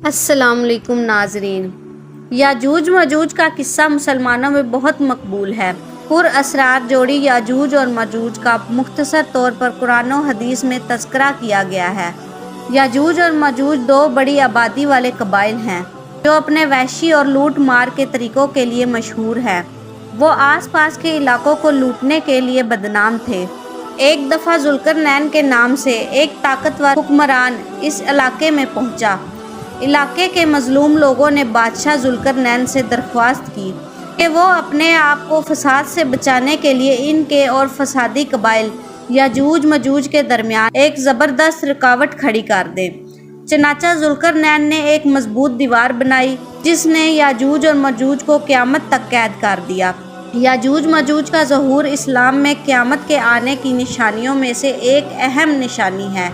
السلام علیکم ناظرین، یاجوج ماجوج کا قصہ مسلمانوں میں بہت مقبول ہے۔ پر اسرار جوڑی یاجوج اور ماجوج کا مختصر طور پر قرآن و حدیث میں تذکرہ کیا گیا ہے۔ یاجوج اور ماجوج دو بڑی آبادی والے قبائل ہیں جو اپنے وحشی اور لوٹ مار کے طریقوں کے لیے مشہور ہیں۔ وہ آس پاس کے علاقوں کو لوٹنے کے لیے بدنام تھے۔ ایک دفعہ ذوالقرنین کے نام سے ایک طاقتور حکمران اس علاقے میں پہنچا۔ علاقے کے مظلوم لوگوں نے بادشاہ ذوالقرنین سے درخواست کی کہ وہ اپنے آپ کو فساد سے بچانے کے لیے ان کے اور فسادی قبائل یاجوج ماجوج کے درمیان ایک زبردست رکاوٹ کھڑی کر دیں۔ چنانچہ ذوالقرنین نے ایک مضبوط دیوار بنائی جس نے یاجوج اور ماجوج کو قیامت تک قید کر دیا۔ یاجوج ماجوج کا ظہور اسلام میں قیامت کے آنے کی نشانیوں میں سے ایک اہم نشانی ہے۔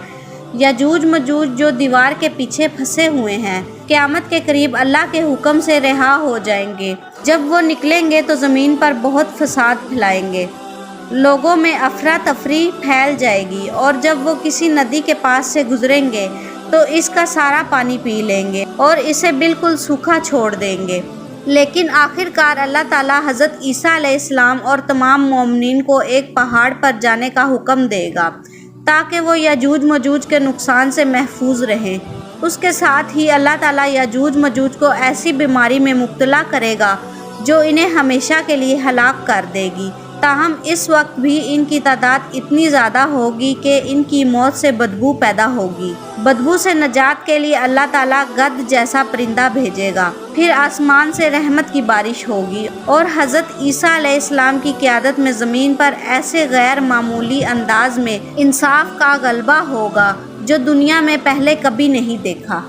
یاجوج ماجوج جو دیوار کے پیچھے پھنسے ہوئے ہیں، قیامت کے قریب اللہ کے حکم سے رہا ہو جائیں گے۔ جب وہ نکلیں گے تو زمین پر بہت فساد پھیلائیں گے، لوگوں میں افراتفری پھیل جائے گی، اور جب وہ کسی ندی کے پاس سے گزریں گے تو اس کا سارا پانی پی لیں گے اور اسے بالکل سوکھا چھوڑ دیں گے۔ لیکن آخر کار اللہ تعالیٰ حضرت عیسیٰ علیہ السلام اور تمام مومنین کو ایک پہاڑ پر جانے کا حکم دے گا تاکہ وہ یاجوج ماجوج کے نقصان سے محفوظ رہیں۔ اس کے ساتھ ہی اللہ تعالیٰ یاجوج ماجوج کو ایسی بیماری میں مبتلا کرے گا جو انہیں ہمیشہ کے لیے ہلاک کر دے گی۔ تاہم اس وقت بھی ان کی تعداد اتنی زیادہ ہوگی کہ ان کی موت سے بدبو پیدا ہوگی۔ بدبو سے نجات کے لیے اللہ تعالیٰ گدھ جیسا پرندہ بھیجے گا، پھر آسمان سے رحمت کی بارش ہوگی، اور حضرت عیسیٰ علیہ السلام کی قیادت میں زمین پر ایسے غیر معمولی انداز میں انصاف کا غلبہ ہوگا جو دنیا میں پہلے کبھی نہیں دیکھا۔